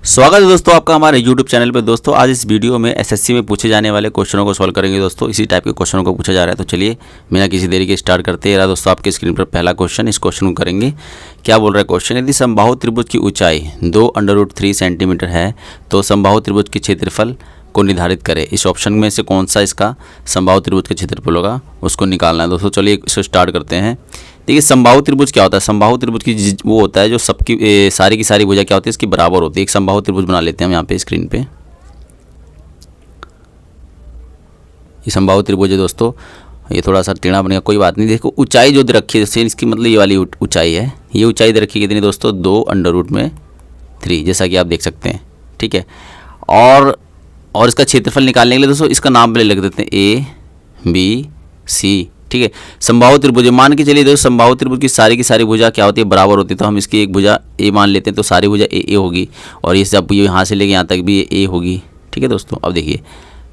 स्वागत है दोस्तों आपका हमारे YouTube चैनल पे। दोस्तों आज इस वीडियो में एसएससी में पूछे जाने वाले क्वेश्चनों को सॉल्व करेंगे। दोस्तों इसी टाइप के क्वेश्चनों को पूछा जा रहा है, तो चलिए बिना किसी देरी के स्टार्ट करते हैं। दोस्तों आपके स्क्रीन पर पहला क्वेश्चन, इस क्वेश्चन को करेंगे। क्या बोल रहा है क्वेश्चन, यदि समबाहु त्रिभुज की ऊंचाई 2√3 सेंटीमीटर है तो समबाहु त्रिभुज के क्षेत्रफल को निर्धारित करें। इस ऑप्शन में से कौन सा इसका समबाहु त्रिभुज का क्षेत्रफल होगा उसको निकालना है। दोस्तों चलिए इसको स्टार्ट करते हैं। देखिए समबाहु त्रिभुज क्या होता है। समबाहु त्रिभुज की वो होता है जो सबकी सारी की सारी भुजा क्या होती है, इसकी बराबर होती है। एक समबाहु त्रिभुज बना लेते हैं हम यहाँ पे स्क्रीन पे। ये समबाहु त्रिभुज है दोस्तों, ये थोड़ा सा टेढ़ा बनेगा, कोई बात नहीं। देखो ऊंचाई जो दे रखी है जैसे इसकी मतलब ये वाली ऊंचाई है, ये ऊंचाई दे रखी है कितनी दोस्तों, 2√3 जैसा कि आप देख सकते हैं। ठीक है, और इसका क्षेत्रफल निकालने के लिए दोस्तों इसका नाम पहले लिख देते हैं ABC। ठीक है, समबाहु त्रिभुज मान के चलिए दोस्तों, समबाहु त्रिभुज की सारी भुजा क्या होती है, बराबर होती है। तो हम इसकी एक भुजा ए मान लेते हैं, तो सारी भुजा ए होगी, और ये सब यहाँ से लेके यहाँ तक भी ए होगी। ठीक है दोस्तों, अब देखिए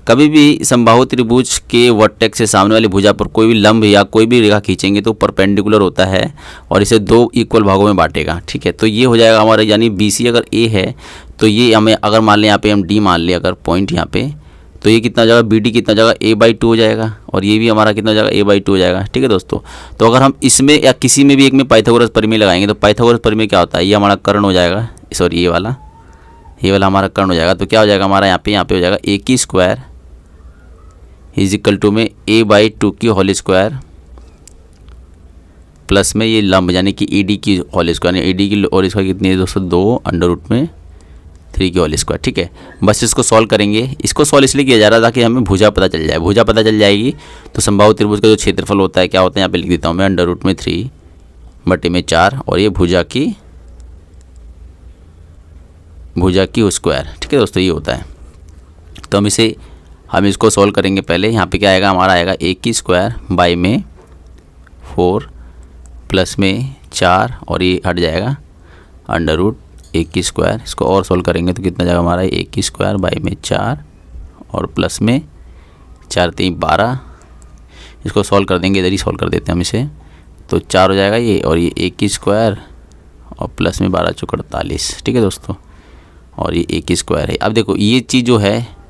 कभी भी समबाहु त्रिभुज के वर्टेक्स से सामने वाली भुजा पर कोई भी लंब या कोई भी रेखा खींचेंगे तो परपेंडिकुलर होता है और इसे 2 इक्वल भागों में बांटेगा। ठीक है, तो ये हो जाएगा हमारा, यानी BC अगर ए है तो ये हमें अगर मान लें यहाँ पे हम D मान लें अगर पॉइंट यहाँ पे, तो ये कितना हो जाएगा, BD कितना हो जाएगा, A/2 हो जाएगा, और ये भी हमारा कितना हो जाएगा, A/2 हो जाएगा। ठीक है दोस्तों, तो अगर हम इसमें या किसी में भी एक में पाइथागोरस प्रमेय लगाएंगे तो पाइथागोरस प्रमेय क्या होता है, ये हमारा कर्ण हो जाएगा, सॉरी ये वाला हमारा कर्ण हो जाएगा। तो क्या हो जाएगा हमारा यहाँ पे हो जाएगा A² इज इक्वल टू में A/2 की होल स्क्वायर प्लस में ये लंब यानी कि ED की होल स्क्वायर, ED की होल स्क्वायर कितनी है दोस्तों, 2√3 की होल स्क्वायर। ठीक है, बस इसको सॉल्व करेंगे। इसको सॉल्व इसलिए किया जा रहा है ताकि हमें भुजा पता चल जाए। भुजा पता चल जाएगी तो समबाहु त्रिभुज का जो क्षेत्रफल होता है क्या होता है, यहाँ पे लिख देता हूँ मैं, √3/4 और ये भुजा की स्क्वायर। ठीक है दोस्तों, ये होता है। तो हम इसको सॉल्व करेंगे। पहले यहाँ पे क्या आएगा, हमारा आएगा A² बाई में 4 प्लस में 4 और ये हट जाएगा √A²। इसको और सॉल्व करेंगे तो कितना जाएगा हमारा, A² बाई में 4 और प्लस में 4 3 12। इसको सॉल्व कर देंगे, इधर ही सॉल्व कर देते हैं हम इसे, तो 4 हो जाएगा ये, और ये A² और प्लस में 12 × 48। ठीक है दोस्तों, और ये A² है। अब देखो ये चीज़ जो है,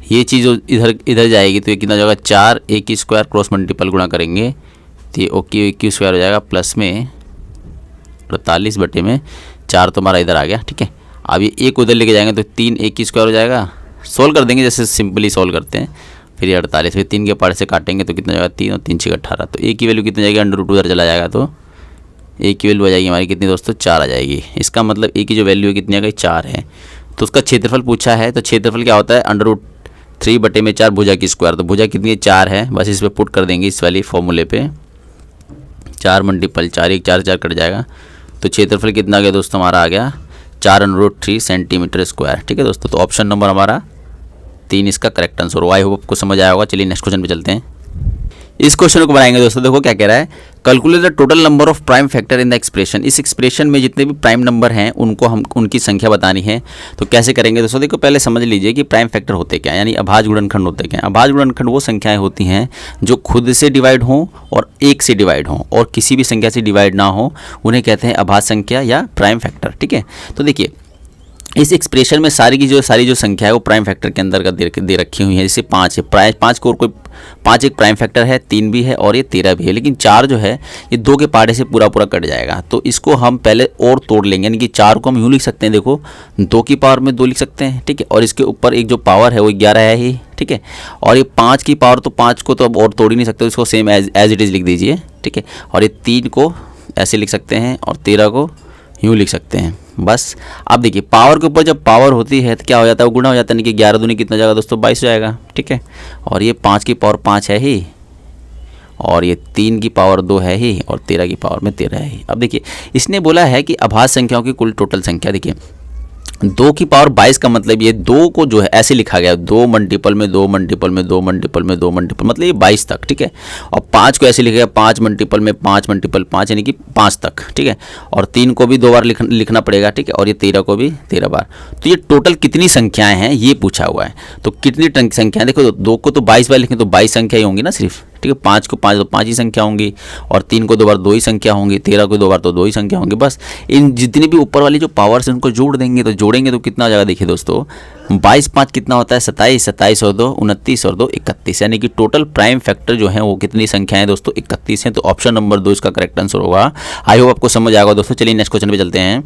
ये चीज़ जो इधर जाएगी तो ये कितना जाएगा, 4 A² क्रॉस मल्टीपल गुणा करेंगे तो ये AQ² हो जाएगा प्लस में 48/4 तो हमारा इधर आ गया। ठीक है, अब ये एक उधर लेके जाएंगे तो 3 A² हो जाएगा। सोल्व कर देंगे जैसे सिंपली सोल्व करते हैं। फिर ये 48, फिर 3 के पार्ट से काटेंगे तो कितना जाएगा, 3 और 3 6 18। तो A की वैल्यू कितनी जाएगी, √2 उधर चला जाएगा तो A की वैल्यू आ जाएगी हमारी कितनी दोस्तों, 4 आ जाएगी। इसका मतलब A की जो वैल्यू है कितनी आ गई, 4 है। तो उसका क्षेत्रफल पूछा है, तो क्षेत्रफल क्या होता है, √3/4 भुजा की स्क्वायर। तो भुजा कितनी है, 4 है। बस इस पर पुट कर देंगे इस वाली फॉर्मूले पे, 4 × 4 1 4 4 कट जाएगा। तो क्षेत्रफल कितना आ गया दोस्तों, हमारा आ गया 4√3 सेंटीमीटर स्क्वायर। ठीक है दोस्तों, तो ऑप्शन नंबर हमारा 3 इसका करेक्ट आंसर होगा। आई होप आपको समझ आया होगा। चलिए नेक्स्ट क्वेश्चन पे चलते हैं। इस क्वेश्चन को बनाएंगे दोस्तों। देखो क्या कह रहा है, calculate the total number of prime factor in the expression. इस एक्सप्रेशन में जितने भी प्राइम नंबर हैं उनको हम उनकी संख्या बतानी है। तो कैसे करेंगे दोस्तों, देखो पहले समझ लीजिए कि प्राइम फैक्टर होते क्या, यानी अभाज्य गुणनखंड होते क्या। अभाज्य गुणनखंड वो संख्याएं होती हैं जो खुद से डिवाइड हों और 1 से डिवाइड हों और किसी भी संख्या से डिवाइड ना हो, उन्हें कहते हैं अभाज्य संख्या या प्राइम फैक्टर। ठीक है, तो देखिए इस एक्सप्रेशन में सारी की जो संख्या है वो प्राइम फैक्टर के अंदर का दे रखी हुई है। जैसे 5 है, 5 को और कोई 5 एक प्राइम फैक्टर है, 3 भी है और ये 13 भी है। लेकिन 4 जो है ये 2 के पार्ट से पूरा कट जाएगा। तो इसको हम पहले और तोड़ लेंगे, यानी कि 4 को हम यूँ लिख सकते हैं, देखो 2 की पावर में 2 लिख सकते हैं। ठीक है, और इसके ऊपर एक जो पावर है वो 11 है ही। ठीक है, और ये 5 की पावर, तो 5 को तो अब और तोड़ ही नहीं सकते, इसको सेम एज इट इज़ लिख दीजिए। ठीक है, और ये 3 को ऐसे लिख सकते हैं और 13 को यूँ लिख सकते हैं। बस अब देखिए पावर के ऊपर जब पावर होती है तो क्या हो जाता है, वो गुणा हो जाता है, यानी कि 11 दूनी कितना जाएगा दोस्तों, 22 जाएगा। ठीक है, और ये 5 की पावर 5 है ही, और ये 3 की पावर 2 है ही, और 13 की पावर में 13 है ही। अब देखिए इसने बोला है कि अभाज्य संख्याओं की कुल टोटल संख्या। देखिए 2 की पावर 22 का मतलब ये 2 को जो है ऐसे लिखा गया, 2 मल्टीपल में 2 मल्टीपल में 2 मल्टीपल में 2 मल्टीपल, मतलब ये 22 तक। ठीक है, और 5 को ऐसे लिखा गया 5 मल्टीपल में 5 मल्टीपल 5, यानी कि 5 तक। ठीक है, और 3 को भी 2 बार लिखना पड़ेगा। ठीक है, और ये 13 को भी 13 बार। तो ये टोटल कितनी संख्याएँ हैं ये पूछा हुआ है। तो कितनी संख्याएँ, देखो 2 को तो 22 बार लिखें तो 22 संख्या ही होंगी ना सिर्फ। ठीक है। 5 को 5 तो 5 ही संख्या होंगी, और 3 को 2 बार 2 ही संख्या होंगी, 13 को 2 बार तो 2 ही संख्या होंगी। बस इन जितनी भी ऊपर वाली जो पावर्स हैं उनको जोड़ देंगे, तो जोड़ेंगे तो कितना हो जाएगा देखिए दोस्तों, 22 5 कितना होता है 27, 27 और 2 29 और 2 31, यानी कि टोटल प्राइम फैक्टर जो है वो कितनी संख्याएं दोस्तों 31 हैं। तो ऑप्शन नंबर 2 इसका करेक्ट आंसर होगा। आई होप आपको समझ आएगा दोस्तों। चलिए नेक्स्ट क्वेश्चन पे चलते हैं।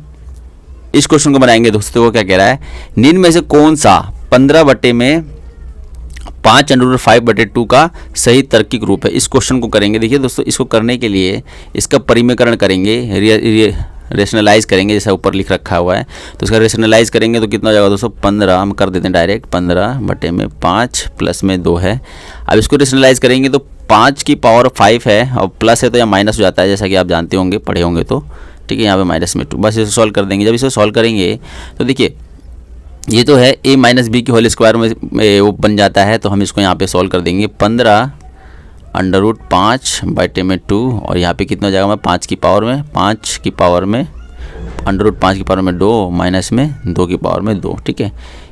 इस क्वेश्चन को बनाएंगे दोस्तों। वो क्या कह रहा है, निम्न में से कौन सा 15 बटे में 5 अंडर 5/2 का सही तार्किक रूप है। इस क्वेश्चन को करेंगे। देखिए दोस्तों, इसको करने के लिए इसका परिमेयकरण करेंगे, रेशनलाइज करेंगे, जैसा ऊपर लिख रखा हुआ है। तो इसका रेशनलाइज करेंगे तो कितना हो जाएगा दोस्तों, 15 हम कर देते हैं डायरेक्ट, 15 बटे में 5 प्लस में 2 है। अब इसको रेशनलाइज करेंगे तो 5 की पावर 5 है, और प्लस है तो यहाँ माइनस हो जाता है, जैसा कि आप जानते होंगे, पढ़े होंगे तो, ठीक है। यहाँ पे माइनस में 2, बस इसे सॉल्व कर देंगे। जब इसे सॉल्व करेंगे तो देखिए ये तो है a माइनस बी की होल स्क्वायर में वो बन जाता है, तो हम इसको यहाँ पे सॉल्व कर देंगे। 15 अंडर रूट 5 बटे में 2, और यहाँ पे कितना हो जाएगा हमारा 5 की पावर में अंडर रूट 5 की पावर में 2 माइनस में 2 की पावर में 2, ठीक है।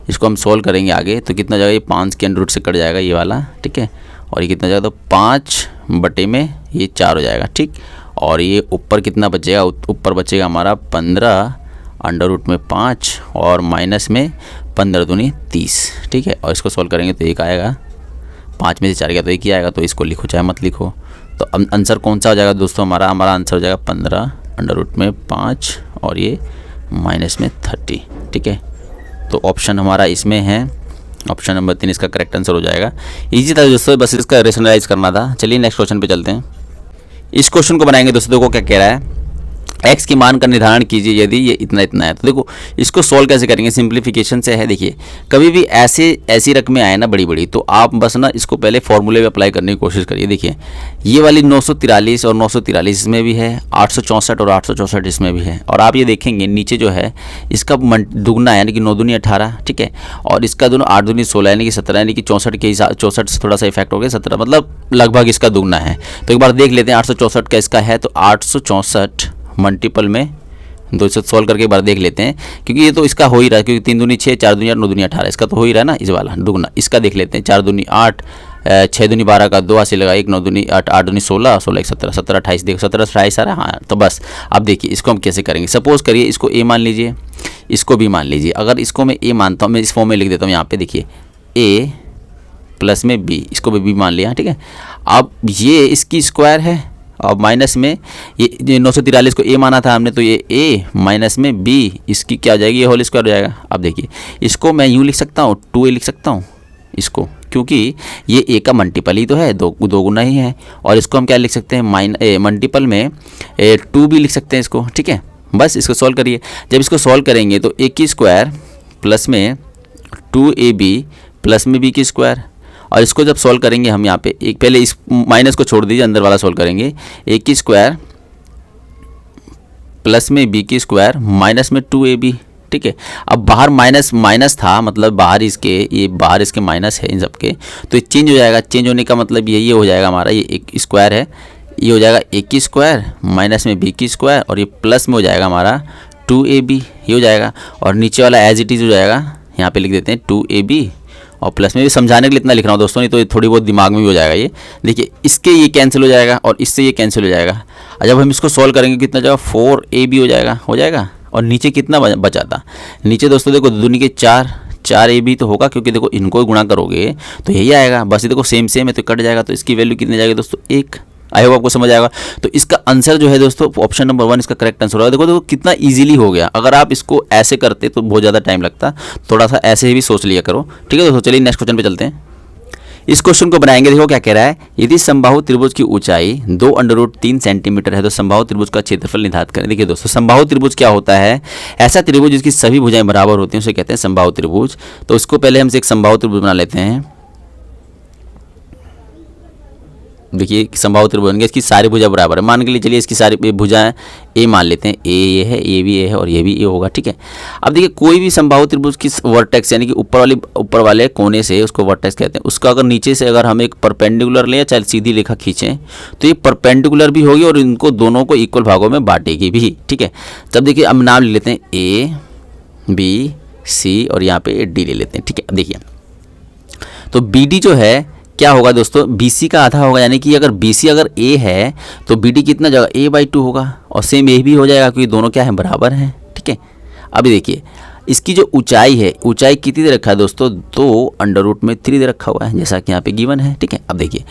इसको हम सॉल्व करेंगे आगे, तो कितना हो जाएगा, ये 5 के अंडर रूट से कट जाएगा ये वाला, ठीक है। और ये कितना हो जाएगा, तो 5 बटे में ये 4 हो जाएगा, ठीक। और ये ऊपर कितना बचेगा, ऊपर बचेगा हमारा 15 अंडर रूट में 5 और माइनस में 15 दूनी 30, ठीक है। और इसको सॉल्व करेंगे तो एक आएगा, 5 में से 4 गया तो एक ही आएगा, तो इसको लिखो चाहे मत लिखो। तो आंसर कौन सा हो जाएगा दोस्तों, हमारा आंसर हो जाएगा 15 अंडर रूट में 5 और ये माइनस में 30, ठीक है। तो ऑप्शन हमारा इसमें है, ऑप्शन नंबर 3 इसका करेक्ट आंसर हो जाएगा। इजी था दोस्तों, बस इसका रेशनलाइज करना था। चलिए नेक्स्ट क्वेश्चन पे चलते हैं। इस क्वेश्चन को बनाएंगे दोस्तों। देखो क्या कह रहा है, x की मान का निर्धारण कीजिए यदि ये इतना इतना है। तो देखो इसको सॉल्व कैसे करेंगे, सिंप्लीफिकेशन से है। देखिए कभी भी ऐसी रकमें आए ना बड़ी बड़ी, तो आप बस ना इसको पहले फॉर्मूले में अप्लाई करने की कोशिश करिए। देखिए ये वाली 943 और 943 इसमें भी है, 864 और 864 इसमें भी है। और आप ये देखेंगे नीचे जो है इसका दुगना है, यानी कि 9 दूनी 18, ठीक है। और इसका दोनों 8 दूनी 16 यानी कि 17, यानी कि 64 के हिसाब 64 से थोड़ा सा इफेक्ट हो गया, 17 मतलब लगभग इसका दुगना है। तो एक बार देख लेते हैं 864 का इसका है, तो 864 मल्टीपल में 2 से सॉल्व करके एक बार देख लेते हैं, क्योंकि ये तो इसका हो ही रहा है, क्योंकि 3 दूनी 6 4 दूनी 8 9 दूनी 18 इसका तो हो ही रहा है ना, इस वाला दुगना। इसका देख लेते हैं, 4 दूनी 8 6 दूनी 12 का 2 हासिल लगा, 1 9 दूनी 8 8 दूनी 16 16 1 17 17 28, देखो 17 28 आ रहा है। हाँ तो बस अब देखिए इसको हम कैसे करेंगे। सपोज करिए इसको a मान लीजिए, इसको b मान लीजिए। अगर इसको मैं a मानता हूँ, मैं इस फॉर्म में लिख देता हूँ यहाँ पे, देखिए a प्लस में b, इसको भी b मान लिया, ठीक है। अब ये इसकी स्क्वायर है, और माइनस में ये 943 को a माना था हमने, तो ये a माइनस में b इसकी क्या हो जाएगी, ये होल स्क्वायर हो जाएगा। अब देखिए इसको मैं यूँ लिख सकता हूँ, 2a लिख सकता हूँ इसको, क्योंकि ये a का मल्टीपल ही तो है, दो गुना ही है। और इसको हम क्या लिख सकते हैं, मल्टीपल में 2b लिख सकते हैं इसको, ठीक है। बस इसको सॉल्व करिए। जब इसको सॉल्व करेंगे तो a की स्क्वायर प्लस में 2ab प्लस में b की स्क्वायर, और इसको जब सॉल्व करेंगे हम यहाँ पे एक पहले इस माइनस को छोड़ दीजिए, अंदर वाला सॉल्व करेंगे। a की स्क्वायर प्लस में b की स्क्वायर माइनस में 2ab, ठीक है। अब बाहर माइनस था, मतलब बाहर इसके माइनस है इन सब के, तो ये चेंज हो जाएगा। चेंज होने का मतलब ये हो जाएगा हमारा, ये एक स्क्वायर है, ये हो जाएगा a की स्क्वायर माइनस में b की स्क्वायर, और ये प्लस में हो जाएगा हमारा 2ab, ये हो जाएगा। और नीचे वाला एज इट इज़ हो जाएगा, यहाँ पे लिख देते हैं 2ab, और प्लस में भी समझाने के लिए इतना लिख रहा हूँ दोस्तों, नहीं तो ये थोड़ी बहुत दिमाग में भी हो जाएगा। ये देखिए इसके ये कैंसिल हो जाएगा और इससे ये कैंसिल हो जाएगा। और जब हम इसको सॉल्व करेंगे कितना जाएगा, 4ab हो जाएगा। और नीचे कितना बचा था, नीचे दोस्तों देखो दूनी के 4ab तो होगा, क्योंकि देखो इनको गुणा करोगे तो यही आएगा। बस ये देखो सेम है तो कट जाएगा, तो इसकी वैल्यू कितनी जाएगी दोस्तों, 1। आई होप आपको समझ आएगा। तो इसका आंसर जो है दोस्तों ऑप्शन नंबर 1 इसका करेक्ट आंसर होगा। देखो कितना इजीली हो गया। अगर आप इसको ऐसे करते तो बहुत ज़्यादा टाइम लगता, थोड़ा सा ऐसे ही भी सोच लिया करो, ठीक है दोस्तों। चलिए नेक्स्ट क्वेश्चन पे चलते हैं। इस क्वेश्चन को बनाएंगे। देखो क्या कह रहा है, यदि समबाहु त्रिभुज की ऊंचाई 2√3 सेंटीमीटर है तो समबाहु त्रिभुज का क्षेत्रफल निर्धारित करें। देखिए दोस्तों समबाहु त्रिभुज क्या होता है, ऐसा त्रिभुज जिसकी सभी भुजाएं बराबर होती हैं उसे कहते हैं समबाहु त्रिभुज। तो उसको पहले हम एक समबाहु त्रिभुज बना लेते हैं। देखिए समबाहु त्रिभुज बन गया, इसकी सारी भुजा बराबर है। मान के लिए चलिए इसकी सारी भुजाएं ए मान लेते हैं, ए ये है, ये भी ए है और ये भी ए होगा, ठीक है। अब देखिए कोई भी समबाहु त्रिभुज की वर्टेक्स यानी कि ऊपर वाले कोने से उसको वर्टेक्स कहते हैं, उसका अगर नीचे से अगर हम एक परपेंडिकुलर लें या चाहे सीधी रेखा खींचें तो ये परपेंडिकुलर भी होगी और इनको दोनों को इक्वल भागों में बांटेगी भी, ठीक है। तब देखिए अब नाम ले लेते हैं ए बी सी और यहाँ पे डी ले लेते हैं, ठीक है। देखिए तो बी डी जो है क्या होगा दोस्तों, BC का आधा होगा, यानी कि अगर BC अगर A है तो BD कितना जाएगा, A/2 होगा, और सेम A भी हो जाएगा क्योंकि दोनों क्या हैं, बराबर हैं। ठीक है, अभी देखिए इसकी जो ऊंचाई है, ऊंचाई कितनी दे रखा है दोस्तों, 2√3 दे रखा हुआ है, जैसा कि यहाँ पे गिवन है। ठीक है, अब देखिए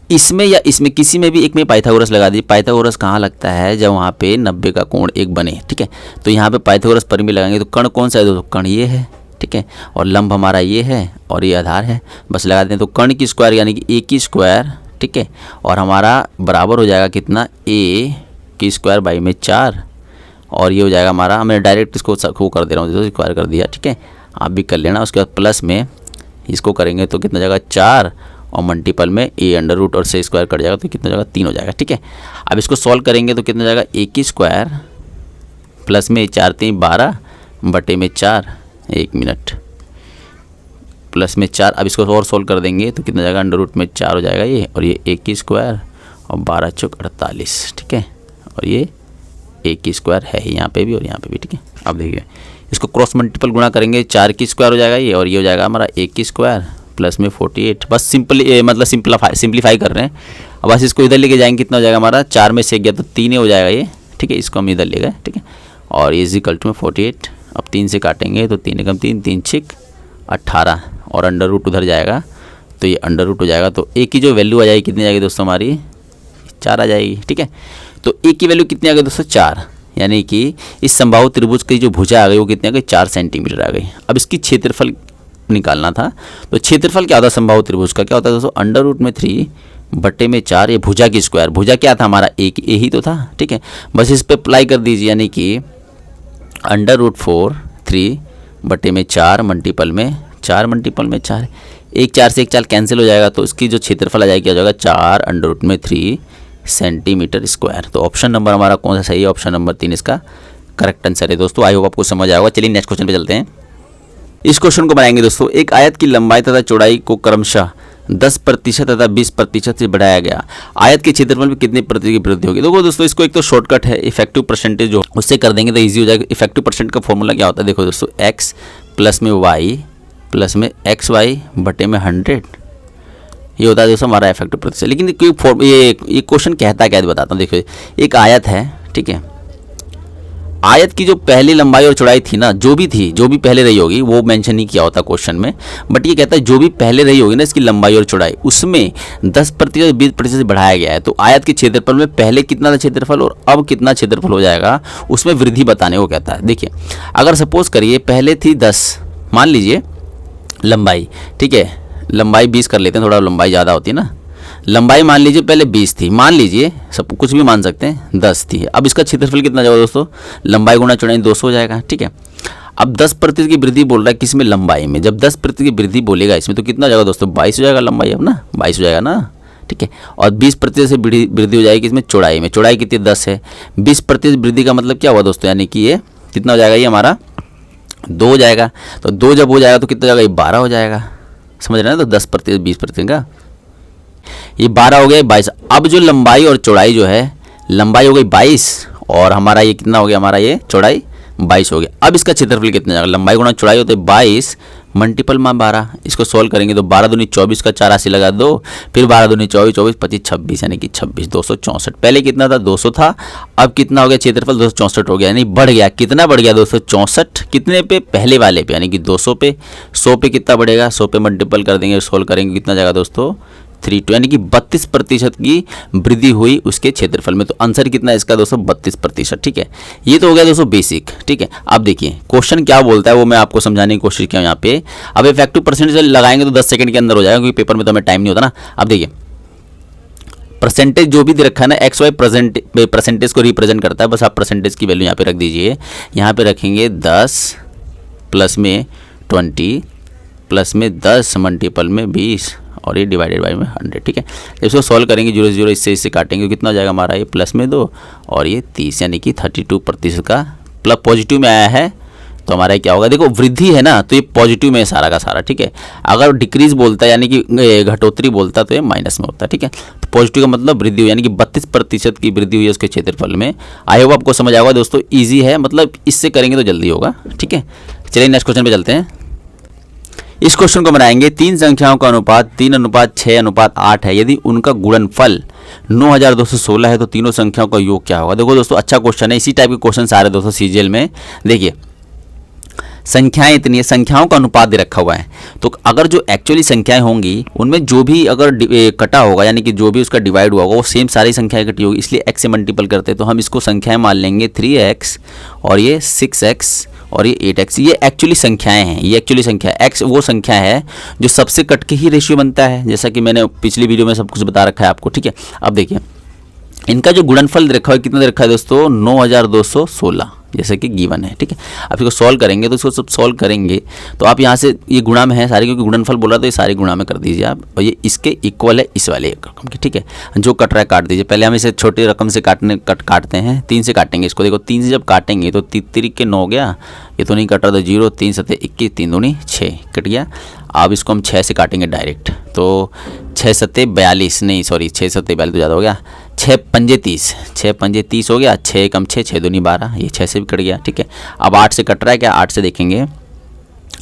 इसमें या इसमें किसी में भी एक में पाइथागोरस लगा दीजिए। पाइथागोरस कहाँ लगता है, जब वहाँ पे 90 का कोण एक बने। ठीक है, तो यहाँ पे पाइथागोरस परिमेय लगाएंगे तो कण कौन सा है दोस्तों, कण ये है। ठीक है, और लंब हमारा ये है और ये आधार है, बस लगा देते हैं। तो कण की स्क्वायर यानी कि A की स्क्वायर, ठीक है, और हमारा बराबर हो जाएगा कितना, A की स्क्वायर बाई में 4, और ये हो जाएगा हमारा, मैं डायरेक्ट इसको कर दे रहा हूँ, स्क्वायर कर दिया। ठीक है, आप भी कर लेना। उसके बाद प्लस में इसको करेंगे तो कितना जाएगा 4, और मल्टीपल में A√, और से स्क्वायर कट जाएगा तो कितना जाएगा 3 हो जाएगा। ठीक है, अब इसको सॉल्व करेंगे तो कितना जाएगा, A की स्क्वायर प्लस में 4 3 12 बटे में 4, 1 मिनट, प्लस में 4। अब इसको और सॉल्व कर देंगे तो कितना जाएगा, √में 4 हो जाएगा ये, और ये A की स्क्वायर और 12 चौक 48। ठीक है, और ये A की स्क्वायर है यहाँ पे भी और यहाँ पे भी। ठीक है, अब देखिए इसको क्रॉस मल्टीपल गुणा करेंगे, 4 की स्क्वायर हो जाएगा ये, और ये हो जाएगा हमारा A की स्क्वायर प्लस में 48। बस सिंपली मतलब सिंप्लीफाई कर रहे हैं। अब बस इसको इधर लेके जाएंगे, कितना हो जाएगा हमारा, 4 में से गया तो 3 हो जाएगा ये। ठीक है, इसको हम इधर ले गए। ठीक है, और ये = में 48। अब 3 से काटेंगे तो 3 एकम 3, 3 6 18, और √ उधर जाएगा तो ये √ हो जाएगा। तो A की जो वैल्यू आ जाएगी कितनी आएगी दोस्तों, हमारी 4 आ जाएगी। ठीक है, तो A की वैल्यू कितनी आ गई दोस्तों, 4, यानी कि इस समबाहु त्रिभुज की जो भुजा आ गई वो कितनी आ गई, 4 सेंटीमीटर आ गई। अब इसकी क्षेत्रफल निकालना था, तो क्षेत्रफल क्या होता है समबाहु त्रिभुज का, क्या होता है दोस्तों, √3 बटे में 4, ये भुजा की स्क्वायर, भुजा क्या था हमारा, A ही तो था। ठीक है, बस इस पर अप्लाई कर दीजिए, यानी कि √4 3 बटे में 4 मल्टीपल में 4, 1 4 से 1 4 कैंसिल हो जाएगा, तो इसकी जो क्षेत्रफल आ जाएगी क्या हो जाएगा, 4 √3 सेंटीमीटर स्क्वायर। तो ऑप्शन नंबर हमारा कौन सा सही है, ऑप्शन नंबर 3 इसका करेक्ट आंसर है दोस्तों। आई होप आपको समझ आएगा। चलिए नेक्स्ट क्वेश्चन पे चलते हैं। इस क्वेश्चन को बनाएंगे दोस्तों। एक आयत की लंबाई तथा चौड़ाई को क्रमशः 10% तथा 20% से बढ़ाया गया, आयत के क्षेत्रफल में कितने प्रतिशत की वृद्धि होगी। देखो दोस्तों, इसको एक तो शॉर्टकट है, इफेक्टिव परसेंटेज जो उससे कर देंगे तो इजी हो जाएगा। इफेक्टिव परसेंट का फॉर्मूला क्या होता है, देखो दोस्तों, x प्लस में y प्लस में xy बटे में 100, ये होता है दोस्तों हमारा इफेक्टिव प्रतिशत। लेकिन ये क्वेश्चन कहता क्या है बताता हूँ। देखो एक आयत है, ठीक है, आयत की जो पहली लंबाई और चौड़ाई थी ना, जो भी पहले रही होगी वो मेंशन नहीं किया होता क्वेश्चन में, बट ये कहता है जो भी पहले रही होगी ना इसकी लंबाई और चौड़ाई, उसमें 10% 20% से बढ़ाया गया है। तो आयत के क्षेत्रफल में पहले कितना था क्षेत्रफल और अब कितना क्षेत्रफल हो जाएगा, उसमें वृद्धि बताने को कहता है। देखिए अगर सपोज करिए पहले थी 10, मान लीजिए लंबाई, ठीक है, लंबाई 20 कर लेते हैं, थोड़ा लंबाई ज़्यादा होती है ना, लंबाई मान लीजिए पहले 20 थी, मान लीजिए सब कुछ भी मान सकते हैं, 10 थी। अब इसका क्षेत्रफल कितना जाएगा दोस्तों, लंबाई गुणा चौड़ाई 200 हो जाएगा। ठीक है, अब 10% की वृद्धि बोल रहा है किसमें, लंबाई में। जब 10% की वृद्धि बोलेगा इसमें तो कितना हो जाएगा दोस्तों, 22 हो जाएगा लंबाई, अब ना 22 हो जाएगा ना। ठीक है, और 20% से वृद्धि हो जाएगी इसमें चौड़ाई में। चौड़ाई कितनी, 10 है। 20% वृद्धि का मतलब क्या हुआ दोस्तों, यानी कि ये कितना हो जाएगा, ये हमारा 2 हो जाएगा। तो 2 जब हो जाएगा तो कितना हो जाएगा, ये 12 हो जाएगा। समझ रहे हैं ना, तो 10% 20% का ये 12 हो गया, 22। अब जो लंबाई और चौड़ाई जो है, लंबाई हो गई 22 और हमारा ये कितना हो गया, हमारा ये चौड़ाई 22 हो गया। अब इसका क्षेत्रफल कितना जाएगा, लंबाई गुणा चौड़ाई होते 22 मल्टीपल में 12। इसको सॉल्व करेंगे तो 12 दूनी 24 का 84 लगा दो, फिर 12 दूनी 24, 24 25 26, यानी कि 26, 264। पहले कितना था, 200 था, अब कितना हो गया क्षेत्रफल, 264 हो गया, यानी बढ़ गया। कितना बढ़ गया, 264 कितने पे, पहले वाले पे, यानी कि 200 पे। 100 पे कितना बढ़ेगा, 100 पे मल्टीपल कर देंगे, सोल्व करेंगे कितना जाएगा दोस्तों, 32, यानी कि 32% की वृद्धि हुई उसके क्षेत्रफल में। तो आंसर कितना है इसका दोस्तों, 32%। ठीक है, ये तो हो गया दोस्तों बेसिक। ठीक है, अब देखिए क्वेश्चन क्या बोलता है वो मैं आपको समझाने की कोशिश किया यहाँ पे। अब इफेक्टिव परसेंटेज लगाएंगे तो 10 सेकंड के अंदर हो जाएगा, क्योंकि पेपर में तो हमें टाइम नहीं होता ना। अब देखिए परसेंटेज जो भी दे रखा है ना, XY परसेंटेज को रिप्रेजेंट करता है, बस आप परसेंटेज की वैल्यू यहाँ पे रख दीजिए। यहाँ पे रखेंगे 10 प्लस में 20 प्लस में 10 मल्टीपल में 20 और ये डिवाइडेड बाई में 100। ठीक है, इसको सॉल्व करेंगे 0 0 इससे काटेंगे, कितना हो जाएगा हमारा, ये प्लस में 2 और ये 30, यानी कि 32% का प्लस पॉजिटिव में आया है। तो हमारा क्या होगा, देखो वृद्धि है ना, तो ये पॉजिटिव में है सारा का सारा। ठीक है, अगर डिक्रीज बोलता है यानी कि घटोतरी बोलता तो ये माइनस में होता है। ठीक है, तो पॉजिटिव का मतलब वृद्धि हुई, यानी कि 32% की वृद्धि हुई है उसके क्षेत्रफल में। आई होप आपको समझ आएगा दोस्तों, ईजी है, मतलब इससे करेंगे तो जल्दी होगा। ठीक है, चलिए नेक्स्ट क्वेश्चन पे चलते हैं। इस क्वेश्चन को बनाएंगे, तीन संख्याओं का अनुपात 3:6:8 है। यदि उनका गुणनफल 9216 है तो तीनों संख्याओं का योग क्या होगा। देखो दोस्तों, अच्छा क्वेश्चन है। इसी टाइप के क्वेश्चन आ रहे दोस्तों सीजीएल में। देखिए, संख्याएं इतनी है, संख्याओं का अनुपात दे रखा हुआ है, तो अगर जो एक्चुअली संख्याएं होंगी उनमें जो भी अगर कटा होगा, यानी कि जो भी उसका डिवाइड हुआ होगा वो सेम सारी संख्याएं कटी होगी, इसलिए x से मल्टीपल करते हैं। तो हम इसको संख्याएं मान लेंगे 3x और ये 6x और ये 8x। ये एक्चुअली संख्याएं हैं, ये एक्चुअली संख्या है। x वो संख्या है जो सबसे कट के ही रेशियो बनता है, जैसा कि मैंने पिछली वीडियो में सब कुछ बता रखा है आपको, ठीक है। अब देखिए, इनका जो गुणनफल दे रखा है कितना दे रखा है दोस्तों, 9216 जैसे कि गिवन है, ठीक है। अब इसको सॉल्व करेंगे तो इसको सब सॉल्व करेंगे तो आप यहाँ से ये गुणा में है सारे, क्योंकि गुणनफल बोला तो ये सारे गुणा में कर दीजिए आप, और ये इसके इक्वल है इस वाले रकम के, ठीक है। जो कट रहा है काट दीजिए। पहले हम इसे छोटी रकम से काटते हैं, 3 से काटेंगे इसको। देखो 3 से जब काटेंगे तो 3 के 9 गया, ये तो नहीं कट रहा, तो 0, 3 7 21, 3 दूनी 6 कट गया। अब इसको हम 6 से काटेंगे डायरेक्ट, तो 6 7 42, नहीं सॉरी 6 7 42 तो ज़्यादा हो गया, 6 पंजे 30, 6 पंजे 30 हो गया, 6 कम 6, 6 दूनी 12, ये 6 से भी कट गया, ठीक है। अब 8 से कट रहा है क्या, 8 से देखेंगे,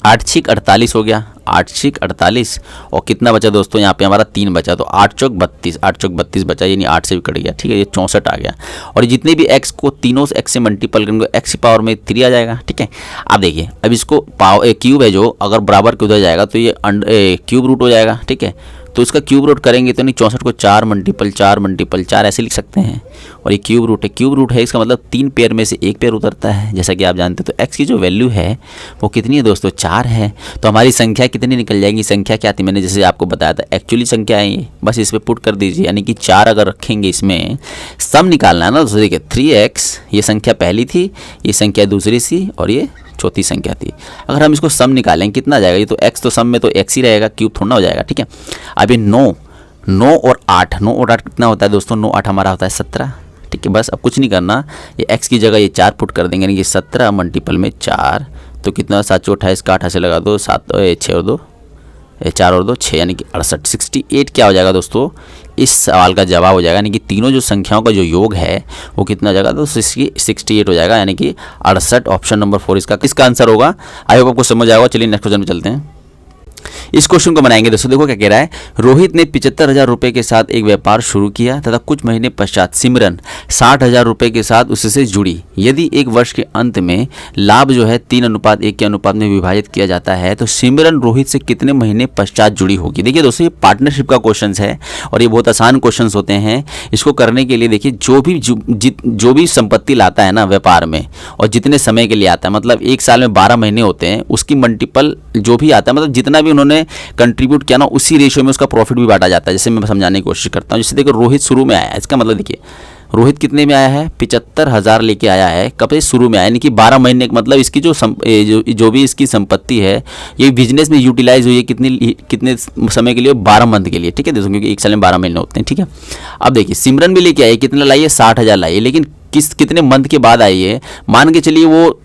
8 6 48 हो गया, 8 6 48 और कितना बचा दोस्तों, यहाँ पे हमारा 3 बचा, तो 8 चौक 32, 8 चौक 32 बचा, यानी 8 से भी कट गया, ठीक है। ये 64 आ गया। और जितने भी x को तीनों से x से मल्टीपल करेंगे x की पावर में 3 आ जाएगा, ठीक है। अब देखिए, अब इसको क्यूब है जो अगर बराबर के उधर जाएगा तो ये क्यूब रूट हो जाएगा, ठीक है। तो इसका क्यूब रूट करेंगे तो नहीं 64 को 4 मल्टीपल 4 ऐसे लिख सकते हैं, और ये क्यूब रूट है। क्यूब रूट है इसका मतलब 3 पेयर में से 1 पेयर उतरता है, जैसा कि आप जानते हैं। तो x की जो वैल्यू है वो कितनी है दोस्तों, 4 है। तो हमारी संख्या कितनी निकल जाएगी, संख्या क्या थी, मैंने जैसे आपको बताया था एक्चुअली संख्या है ये, बस इस पर पुट कर दीजिए, यानी कि 4 अगर रखेंगे इसमें सम निकालना है ना दोस्तों। देखिए 3x ये संख्या पहली थी, ये संख्या दूसरी थी और ये चौथी संख्या थी। अगर हम इसको सम निकालेंगे कितना आ जाएगा, ये तो x तो सम में तो x ही रहेगा, क्यूब थोड़ा हो जाएगा, ठीक है। अब ये 9 और 8 कितना होता है दोस्तों, 9 8 हमारा होता है 17, ठीक है। बस अब कुछ नहीं करना, ये x की जगह ये 4 पुट कर देंगे, यानी कि 17 मल्टीपल में 4 तो कितना, 7 चौ 28 का 8 से लगा दो, 7 6 और 2 4 और 2 6, यानी कि 68। 68 क्या हो जाएगा दोस्तों, इस सवाल का जवाब हो जाएगा, यानी कि तीनों जो संख्याओं का जो योग है वो कितना हो जाएगा, तो 68 हो जाएगा, यानी कि 68। ऑप्शन नंबर 4 इसका आंसर होगा। आई होप आपको समझ आएगा। चलिए नेक्स्ट क्वेश्चन में चलते हैं। इस क्वेश्चन को बनाएंगे दोस्तों। देखो क्या कह रहा है, रोहित ने 75,000 रुपए के साथ एक व्यापार शुरू किया तथा कुछ महीने पश्चात सिमरन 60,000 रुपए के साथ उससे जुड़ी। यदि एक वर्ष के अंत में लाभ जो है 3:1 के अनुपात में विभाजित किया जाता है तो सिमरन रोहित से कितने महीने पश्चात जुड़ी होगी। देखिए दोस्तों, ये पार्टनरशिप का क्वेश्चन है और ये बहुत आसान क्वेश्चन होते हैं। इसको करने के लिए देखिए, जो भी संपत्ति लाता है ना व्यापार में और जितने समय के लिए आता है, मतलब 1 साल में 12 महीने होते हैं, उसकी मल्टीपल जो भी आता है, मतलब जितना भी उन्होंने कंट्रीब्यूट किया ना उसी रेशियो में उसका प्रॉफिट भी बांटा जाता है। जैसे मैं समझाने की कोशिश करता हूँ। जैसे देखो, रोहित शुरू में आया है, इसका मतलब देखिए रोहित कितने में आया है, 75,000 लेके आया है। कब से शुरू में आया, यानी कि 12 महीने, मतलब इसकी जो भी इसकी संपत्ति है ये बिजनेस में यूटिलाइज हुई है कितने समय के लिए, 12 मंथ के लिए, ठीक है दोस्तों, क्योंकि 1 साल में 12 महीने होते हैं, ठीक है। अब देखिए, सिमरन भी लेके आई, कितना लाई है, 60,000 लाई है, लेकिन कितने मंथ के बाद आई है, मान के चलिए वो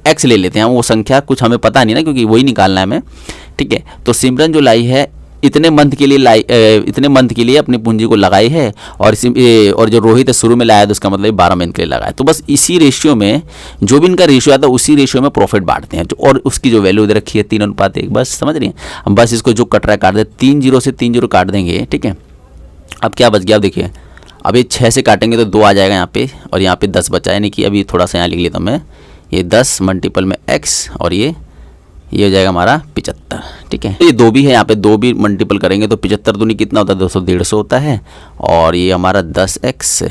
x ले लेते हैं, वो संख्या कुछ हमें पता नहीं ना, क्योंकि वही निकालना है हमें, ठीक है। तो सिमरन जो लाई है इतने मंथ के लिए अपनी पूंजी को लगाई है, और जो रोहित है शुरू में लाया तो उसका मतलब 12 मंथ के लिए लगाया। तो बस इसी रेशियो में जो भी इनका रेशियो आता है उसी रेशियो में प्रॉफिट बांटते हैं, और उसकी जो वैल्यू दे रखी है 3:1। बस समझ रही हैं, हम बस इसको जो कट रहा है काट दे, 3 0 से 3 0 काट देंगे, ठीक है। अब क्या बच गया, अब देखिए, अब ये 6 से काटेंगे तो 2 आ जाएगा यहाँ पे, और यहाँ पे 10 बचा, यानी कि अभी थोड़ा सा यहाँ लिख लेता हूँ मैं, ये 10 मल्टीपल में x और ये हो जाएगा हमारा 75, ठीक है। तो ये 2 भी है, यहाँ पे 2 भी मल्टीपल करेंगे तो 75 दूनी कितना होता है दोस्तों, 150 होता है, और ये हमारा 10x,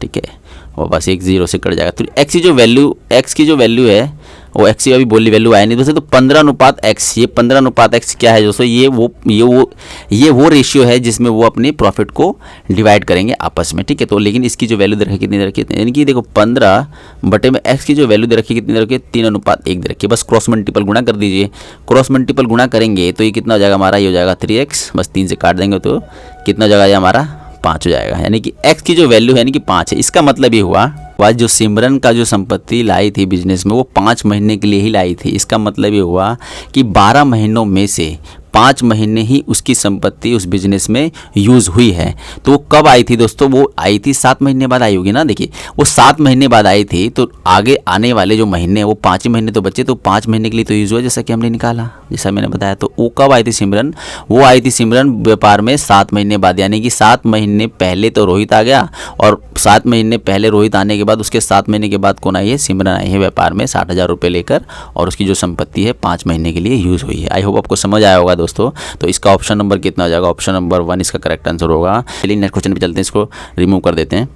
ठीक है, और बस 1 0 से कट जाएगा। तो x की जो वैल्यू है वो x की अभी बोली वैल्यू आया नहीं वैसे, तो 15:x, ये 15:x क्या है दोस्तों, ये वो रेशियो है जिसमें वो अपने प्रॉफिट को डिवाइड करेंगे आपस में, ठीक है। तो लेकिन इसकी जो वैल्यू दे रखी कितनी दे रखी है, यानी कि देखो 15 में x की जो वैल्यू दे रखी कितनी दे रखी है, 3:1 दे रखी है। बस क्रॉस मल्टीपल गुणा कर दीजिए, क्रॉस मल्टीपल गुणा करेंगे तो ये कितना हो जाएगा हमारा, ये हो जाएगा 3x, बस 3 से काट देंगे तो कितना हो जाएगा, ये हमारा 5 हो जाएगा, यानी कि x की जो वैल्यू है यानी कि 5 है। इसका मतलब ये हुआ जो सिमरन का जो संपत्ति लाई थी बिजनेस में वो 5 महीने के लिए ही लाई थी। इसका मतलब ये हुआ कि 12 महीनों में से 5 महीने ही उसकी संपत्ति उस बिजनेस में यूज़ हुई है। तो वो कब आई थी दोस्तों? वो आई थी 7 महीने बाद आई होगी ना। देखिए वो 7 महीने बाद आई थी, तो आगे आने वाले जो महीने वो 5 महीने तो बचे, तो 5 महीने के लिए तो यूज़ हुआ, जैसा कि हमने निकाला, जैसा मैंने बताया। तो वो कब आई थी सिमरन? वो आई थी सिमरन व्यापार में 7 महीने बाद, यानी कि 7 महीने पहले तो रोहित आ गया, और 7 महीने पहले रोहित आने के बाद उसके 7 महीने के बाद कौन आई है? सिमरन आई है व्यापार में 60,000 रुपये लेकर, और उसकी जो संपत्ति है 5 महीने के लिए यूज़ हुई है। आई होप आपको समझ आया होगा दोस्तों। तो इसका ऑप्शन नंबर कितना हो जाएगा? ऑप्शन नंबर 1 इसका करेक्ट आंसर होगा। चलिए नेक्स्ट क्वेश्चन पे चलते हैं, इसको रिमूव कर देते हैं।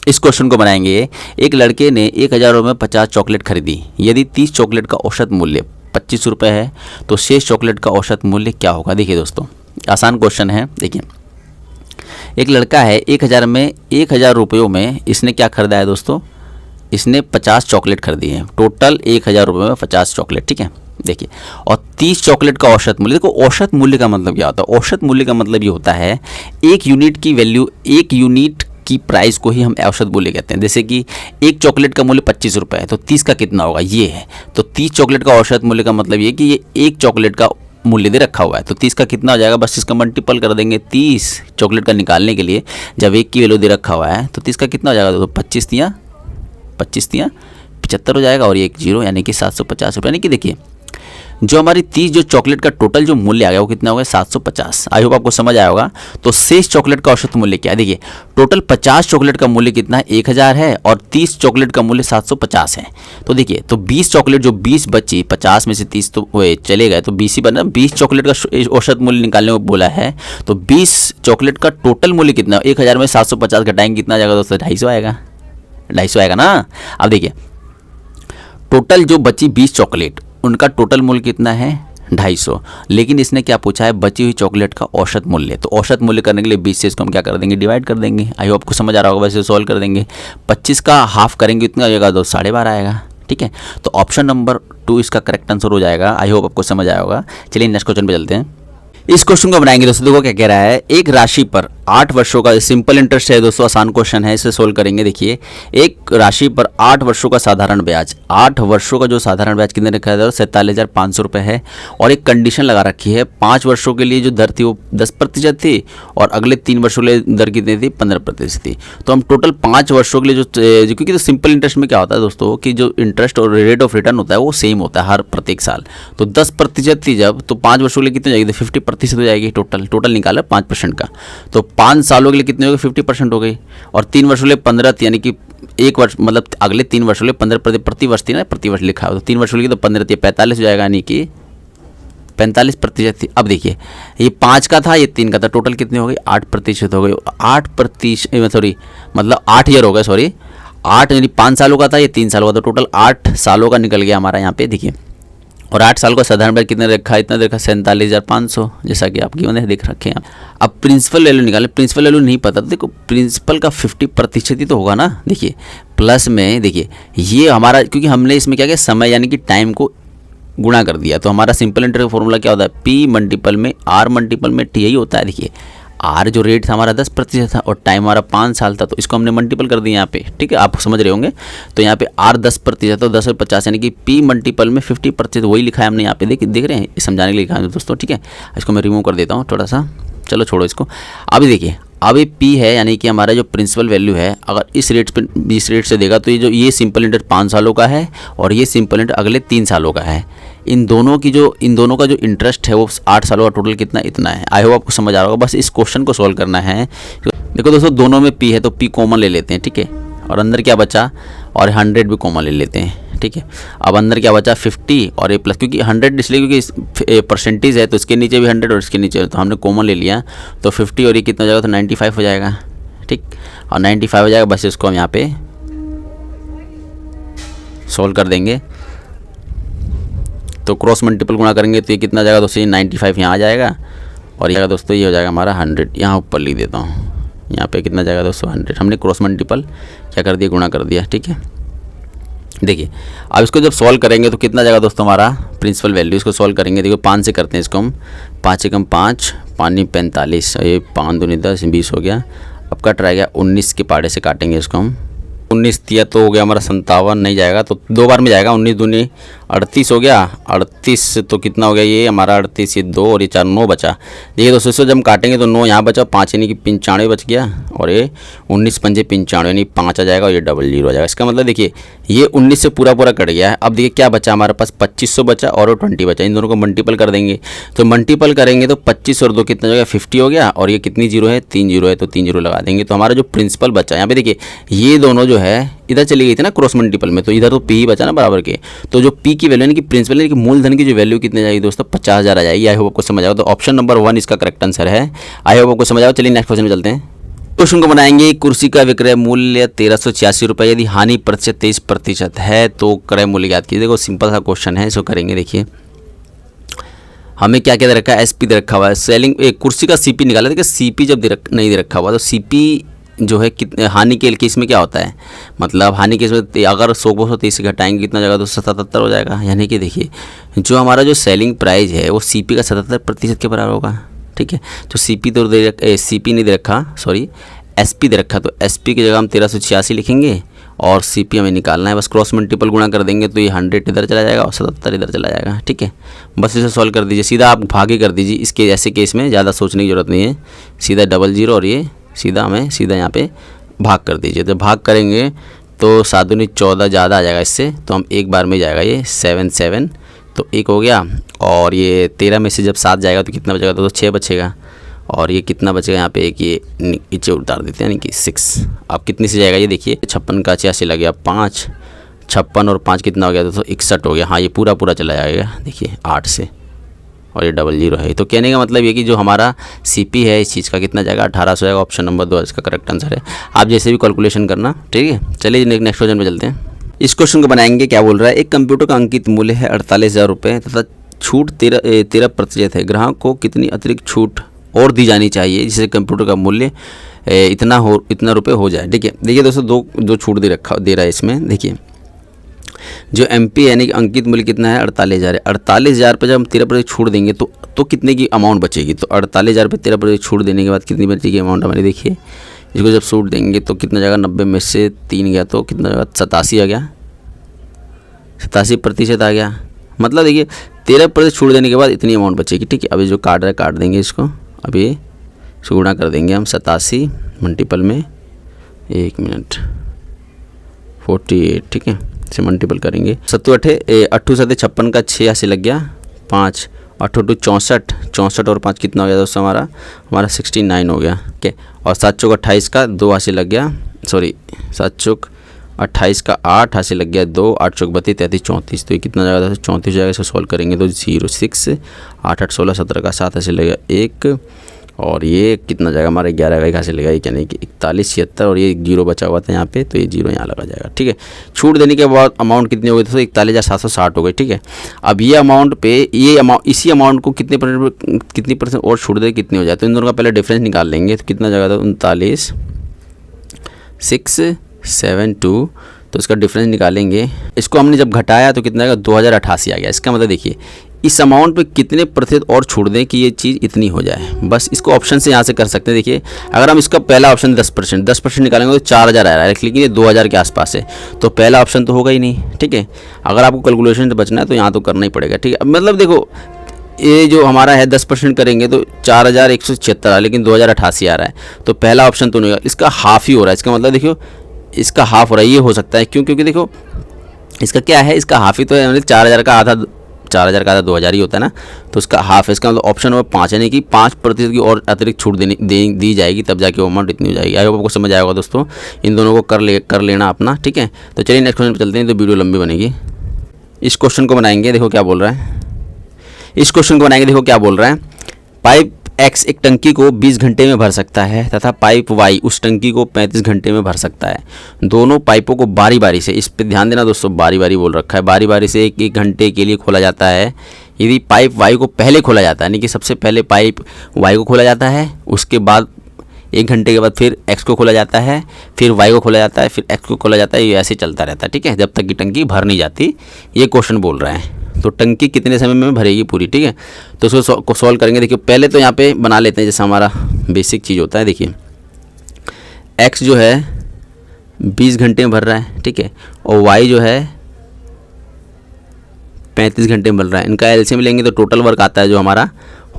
इस क्वेश्चन को बनाएंगे। एक लड़के ने 1,000 रुपये में 50 चॉकलेट खरीदी। यदि 30 चॉकलेट का औसत मूल्य 25 रुपये है तो शेष चॉकलेट का औसत मूल्य क्या होगा? देखिए दोस्तों, आसान क्वेश्चन है। देखिए एक लड़का है, 1,000 रुपयों में इसने क्या खरीदा है दोस्तों? इसने 50 चॉकलेट खरीदी है। टोटल 1,000 रुपये में 50 चॉकलेट, ठीक है। देखिए, और 30 चॉकलेट का औसत मूल्य। देखो औसत मूल्य का मतलब क्या होता है? औसत मूल्य का मतलब ये होता है एक यूनिट की वैल्यू, एक यूनिट की प्राइस को ही हम औसत मूल्य कहते हैं। जैसे कि एक चॉकलेट का मूल्य 25 रुपये है, तो 30 का कितना होगा? ये है। तो 30 चॉकलेट का औसत मूल्य का मतलब ये कि ये एक चॉकलेट का मूल्य दे रखा हुआ है, तो 30 का कितना हो जाएगा? बस इसका मल्टीपल कर देंगे 30 चॉकलेट का निकालने के लिए। जब एक की वैल्यू दे रखा हुआ है तो 30 का कितना हो जाएगा? तो 25 तियाँ 75 हो जाएगा, और ये एक जीरो, यानी कि 750 रुपये। यानी कि देखिए जो हमारी 30 जो चॉकलेट का टोटल जो मूल्य आ गया वो कितना हो गया? 750। आई होप आपको समझ आया होगा। तो शेष चॉकलेट का औसत मूल्य क्या है? देखिए टोटल 50 चॉकलेट का मूल्य कितना है? 1,000 है, और 30 चॉकलेट का मूल्य 750 है। तो देखिए, तो 20 चॉकलेट जो 20 बची, 50 में से 30 तो चले गए, तो 20 ही बना। 20 चॉकलेट का औसत मूल्य निकालने को बोला है, तो 20 चॉकलेट का टोटल मूल्य कितना? 1,000 में 750 घटाएंगे, कितना आ जाएगा दोस्तों? 250 आएगा। 250 आएगा ना। अब देखिए टोटल जो बची 20 चॉकलेट, उनका टोटल मूल्य कितना है? 250। लेकिन इसने क्या पूछा है? बची हुई चॉकलेट का औसत मूल्य। तो औसत मूल्य करने के लिए 20 से इसको हम क्या कर देंगे? डिवाइड कर देंगे। आई होप आपको समझ आ रहा होगा। वैसे सॉल्व कर देंगे। 25 का हाफ करेंगे, इतना हो जाएगा? 12.5 आएगा, ठीक है। तो ऑप्शन नंबर 2 इसका करेक्ट आंसर हो जाएगा। आई होप आपको समझ आया होगा। चलिए नेक्स्ट क्वेश्चन पे चलते हैं। इस क्वेश्चन को बनाएंगे दोस्तों। देखो क्या कह रहा है, एक राशि पर 8 वर्षों का, सिंपल इंटरेस्ट है दोस्तों, आसान क्वेश्चन है, इसे सोल्व करेंगे। देखिए एक राशि पर 8 वर्षों का साधारण ब्याज, 8 वर्षों का जो साधारण ब्याज कितने रखा है? 47,500 रुपये है। और एक कंडीशन लगा रखी है, 5 वर्षों के लिए जो दर थी वो 10% थी, और अगले 3 वर्षों के लिए दर कितनी थी? 15% थी। तो हम टोटल 5 वर्षों के लिए जो क्योंकि तो सिंपल इंटरेस्ट में क्या होता है दोस्तों कि जो इंटरेस्ट और रेट ऑफ रिटर्न होता है वो सेम होता है हर प्रत्येक साल। तो 10% थी जब, तो 5 वर्षों के लिए कितनी जाएगी? 50% हो जाएगी। टोटल निकाला 5% का, तो 5 सालों के लिए कितने हो गए? 50% हो गई। और 3 वर्षों के लिए 15 थी, यानी कि एक वर्ष मतलब अगले 3 वर्षों के लिए 15% प्रति वर्ष थी ना, प्रति वर्ष लिखा है, तो 3 वर्षों के लिए तो 15 थी, 45 हो जाएगा, यानी कि 45% थी। अब देखिए ये 5 का था, ये 3 का था, टोटल कितने हो गई? 8% हो गई। 8% सॉरी, मतलब 8 ईयर हो गए, सॉरी 8, यानी 5 सालों का था, ये 3 सालों का, तो टोटल 8 सालों का निकल गया हमारा यहाँ पे। देखिए, और 8 साल का साधारण ब्याज कितने रखा है? इतना देखा 47,500, जैसा कि आपकी मैंने देख रखे हैं। अब प्रिंसिपल वैल्यू निकाले। प्रिंसिपल वैल्यू नहीं पता, तो देखो प्रिंसिपल का 50% ही तो होगा ना। देखिए प्लस में, देखिए ये हमारा, क्योंकि हमने इसमें क्या किया, समय यानी कि टाइम को गुणा कर दिया, तो हमारा सिंपल इंटरेस्ट का फॉर्मूला क्या होता है? P मल्टीपल में R मल्टीपल में T, यही होता है। देखिए आर जो रेट था हमारा 10% था, और टाइम हमारा 5 साल था, तो इसको हमने मल्टीपल कर दिया यहाँ पे, ठीक है, आप समझ रहे होंगे। तो यहाँ पे आर 10%, तो 10 और 50 यानी कि P मल्टीपल में 50%, वही लिखा है हमने यहाँ पे, देख रहे हैं, समझाने के लिए लिखा है दोस्तों, ठीक है। इसको मैं रिमूव कर देता हूँ थोड़ा सा, चलो छोड़ो इसको। अभी देखिए, अब ये P है, यानी कि हमारा जो प्रिंसिपल वैल्यू है, अगर इस रेट से देगा तो ये सिंपल इंटरेस्ट 5 सालों का है, और ये सिंपल इंटरेस्ट अगले 3 सालों का है। इन दोनों का जो इंटरेस्ट है वो 8 सालों का टोटल कितना? इतना है। आई होप आपको समझ आ रहा होगा। बस इस क्वेश्चन को सॉल्व करना है। देखो दोस्तों, दोनों में P है तो P कॉमन ले लेते हैं, ठीक है, और अंदर क्या बचा? और 100 भी कॉमन ले लेते हैं, ठीक है। अब अंदर क्या बचा? 50 और A प्लस, क्योंकि 100 इसलिए क्योंकि परसेंटेज है, तो इसके नीचे भी 100 और इसके नीचे, तो हमने कॉमन ले लिया, तो 50 और ये कितना हो जाएगा? तो 95 हो जाएगा, ठीक, और 95 हो जाएगा। बस इसको हम यहाँ पे सॉल्व कर देंगे, तो क्रॉस मल्टीपल गुणा करेंगे तो ये कितना जाएगा दोस्तों? 95 यहाँ आ जाएगा, और ये दोस्तों ये हो जाएगा हमारा 100, यहाँ ऊपर लिख देता हूँ, यहाँ पे कितना जाएगा दोस्तों? 100। हमने क्रॉस मल्टीपल क्या कर दिया? गुणा कर दिया, ठीक है। देखिए अब इसको जब सॉल्व करेंगे तो कितना जाएगा दोस्तों हमारा प्रिंसिपल वैल्यू? इसको सॉल्व करेंगे, देखो 5 से करते हैं इसको हम, 5 से कम 5, 5 45, ये 5 दूनी 10, 20 हो गया। अब कट रह गया 19 के पाड़े से काटेंगे इसको हम, 19 दिया तो हो गया हमारा 57, नहीं जाएगा तो 2 बार में जाएगा, 19 दूनी 38 हो गया, 38 तो कितना हो गया ये हमारा 38, ये 2 और ये 4, 9 बचा। देखिए दोस्तों इसको जब हम काटेंगे तो 9 यहाँ बचा, 5 यानी कि 95 बच गया, और ये 19 पंजे 95 यानी 5 आ जाएगा, और ये डबल जीरो आ जाएगा। इसका मतलब देखिए ये 19 से पूरा पूरा कट गया है। अब देखिए क्या बचा हमारे पास, 2500 बचा और 20 बचा। इन दोनों को मल्टीपल कर देंगे, तो मल्टीपल करेंगे तो 25 और 2 कितना हो गया, 50 हो गया, और ये कितनी जीरो है, 3 जीरो है, तो 3 जीरो लगा देंगे। तो हमारा जो प्रिंसिपल बचा यहाँ पे देखिए ये दोनों जो है इधर चली गई थी ना क्रॉस मल्टीपल में, तो इधर तो पी ही बचा ना बराबर के। तो जो पी की वैल्यू यानी कि प्रिंसिपल यानी कि मूलधन की जो वैल्यू कितनी जाएगी दोस्तों, 50,000 आ जाएगी। आई होप आपको समझ आओ। तो ऑप्शन नंबर 1 इसका करेक्ट आंसर है। आई होप आपको समझ आओ। चलिए नेक्स्ट क्वेश्चन में चलते हैं। क्वेश्चन को बनाएंगे, कुर्सी का विक्रय मूल्य 1386 रुपये, यदि हानि प्रतिशत 23% है तो क्रय मूल्य ज्ञात कीजिए। देखो सिंपल सा क्वेश्चन है, इसको करेंगे। देखिए हमें क्या क्या दे रखा है, एसपी दे रखा हुआ है, सेलिंग कुर्सी का सीपी निकाला। देखिए सीपी जब नहीं दे रखा हुआ तो सीपी जो है कितने हानि के केस में क्या होता है, मतलब हानि केस में अगर 100 से घटाएंगे कितना जाएगा, तो 77 हो जाएगा। यानी कि देखिए जो हमारा जो सेलिंग प्राइस है वो सीपी का 77% के बराबर होगा। ठीक है, तो सीपी तो सीपी नहीं दे रखा, सॉरी एसपी दे रखा, तो एसपी की जगह हम 1386 लिखेंगे और सीपी हमें निकालना है। बस क्रॉस मल्टीपल गुणा कर देंगे तो ये 100 इधर चला जाएगा और 77 इधर चला जाएगा। ठीक है, बस इसे सॉल्व कर दीजिए, सीधा आप भागे कर दीजिए। इसके ऐसे केस में ज़्यादा सोचने की ज़रूरत नहीं है, सीधा डबल जीरो और ये सीधा हमें सीधा यहाँ पे भाग कर दीजिए। तो भाग करेंगे तो 7 दूनी 14 ज़्यादा आ जाएगा इससे, तो हम एक बार में जाएगा ये 7 तो 1 हो गया, और ये 13 में से जब 7 जाएगा तो कितना बचेगा, तो 6 बचेगा, और ये कितना बचेगा यहाँ पे एक ये नीचे उतार देते हैं यानी कि 6। अब कितने से जाएगा ये देखिए, 56 का 86 लग गया 5, 56 और 5 कितना हो गया, तो 61 हो गया। हाँ ये पूरा पूरा चला जाएगा देखिए 8 से, और ये डबल जीरो है। तो कहने का मतलब ये कि जो हमारा सीपी है इस चीज़ का कितना जाएगा, 1800 जाएगा। ऑप्शन नंबर 2 इसका करेक्ट आंसर है। आप जैसे भी कैलकुलेशन करना। ठीक है, चलिए नेक्स्ट क्वेश्चन पे चलते हैं। इस क्वेश्चन को बनाएंगे, क्या बोल रहा है, एक कंप्यूटर का अंकित मूल्य है 48,000 रुपये तथा छूट 13% है। ग्राहक को कितनी अतिरिक्त छूट और दी जानी चाहिए जिससे कंप्यूटर का मूल्य इतना रुपये हो जाए। ठीक है, देखिए दोस्तों दो छूट दे रहा है इसमें। देखिए जो एमपी यानी कि अंकित मूल्य कितना है, 48,000 है। 48,000 पर जब हम 13% छूट देंगे तो कितने की अमाउंट बचेगी, तो 48,000 पर 13% छूट देने के बाद कितनी बचेगी अमाउंट हमारी। देखिए इसको जब छूट देंगे तो कितना जाएगा, 90 में से 3 गया तो कितना जाएगा, 87 आ गया, 87% आ गया। मतलब देखिए 13% छूट देने के बाद इतनी अमाउंट बचेगी। ठीक है, अभी जो काट रहा है काट देंगे इसको, अभी इसको गुणा कर देंगे हम 87 मल्टीपल में 1 मिनट 48। ठीक है, इसे मल्टीपल करेंगे 7 8 7 56 का 6 से लग गया 5 8 2 64 64 और 5 कितना हो गया दोस्तों, हमारा 69 हो गया। ठीक है, और 7 चौक 28 का 2 हासिल लग गया, सॉरी 7 चौक 28 का 8 हासिल लग गया 2, 8 चौक 32 33 34, तो ये कितना जाएगा, 34 जाएगा। इसको सॉल्व करेंगे तो 0 6 8 8 16 17 का 7 हासिल लगेगा 1, और ये कितना जाएगा हमारे 11 का 1 हासिल लगेगा, यानी कि 41 76, और ये 0 बचा हुआ था यहाँ पे, तो ये 0 यहाँ लगा जाएगा। ठीक है, छूट देने के बाद अमाउंट कितनी हो गई, तो 41,760 हो गई। ठीक है, अब ये अमाउंट पे इसी अमाउंट को कितनी परसेंट और छूट दे कितनी हो जाए, तो इन दोनों का पहले डिफरेंस निकाल लेंगे। तो कितना जाएगा, तो 39,672, तो इसका डिफरेंस निकालेंगे। इसको हमने जब घटाया तो कितना आएगा, 2088 आ गया। इसका मतलब देखिए इस अमाउंट पे कितने प्रतिशत और छूट दें कि ये चीज़ इतनी हो जाए। बस इसको ऑप्शन से यहाँ से कर सकते हैं। देखिए अगर हम इसका पहला ऑप्शन 10% निकालेंगे तो 4,000 आ रहा है, लेकिन ये 2,000 के आसपास है, तो पहला ऑप्शन तो होगा ही नहीं। ठीक है, अगर आपको कैलकुलेशन से बचना है तो यहाँ तो करना ही पड़ेगा। ठीक है, मतलब देखो ये जो हमारा है 10% करेंगे तो 4,176 है, लेकिन 2088 आ रहा है, तो पहला ऑप्शन तो नहीं होगा, इसका हाफ ही हो रहा है। इसका मतलब देखियो इसका हाफ हो रहा है, ये हो सकता है क्यों, क्योंकि देखो इसका क्या है, इसका हाफ ही तो है, मतलब 4,000 का आधा 2,000 ही होता है ना, तो उसका हाफ है। इसका मतलब ऑप्शन नंबर 5 यानी कि 5% की और अतिरिक्त छूट दी जाएगी, तब जाके वो अमाउंट इतनी हो जाएगी। आई होप आपको समझ आएगा दोस्तों, इन दोनों को कर लेना अपना। ठीक है, तो चलिए नेक्स्ट क्वेश्चन पे चलते हैं, तो वीडियो लंबी बनेगी। इस क्वेश्चन को बनाएंगे, देखो क्या बोल रहा है। इस क्वेश्चन को बनाएंगे, देखो क्या बोल रहा है, पाइप X एक टंकी को 20 घंटे में भर सकता है तथा पाइप Y उस टंकी को 35 घंटे में भर सकता है। दोनों पाइपों को बारी बारी से, इस पर ध्यान देना दोस्तों, बारी बारी बोल रखा है, बारी बारी से 1 घंटे के लिए खोला जाता है। यदि पाइप Y को पहले खोला जाता है, यानी कि सबसे पहले पाइप Y को खोला जाता है, उसके बाद 1 घंटे के बाद फिर X को खोला जाता है, फिर Y को खोला जाता है, फिर X को खोला जाता है, ये ऐसे चलता रहता है। ठीक है, जब तक कि टंकी भर नहीं जाती, ये क्वेश्चन बोल रहा है। तो टंकी कितने समय में भरेगी पूरी। ठीक है, तो उसको सॉल्व करेंगे। देखिए पहले तो यहाँ पे बना लेते हैं, जैसे हमारा बेसिक चीज़ होता है। देखिए X जो है 20 घंटे में भर रहा है, ठीक है, और Y जो है 35 घंटे में बन रहा है। इनका एलसीएम लेंगे तो टोटल वर्क आता है जो हमारा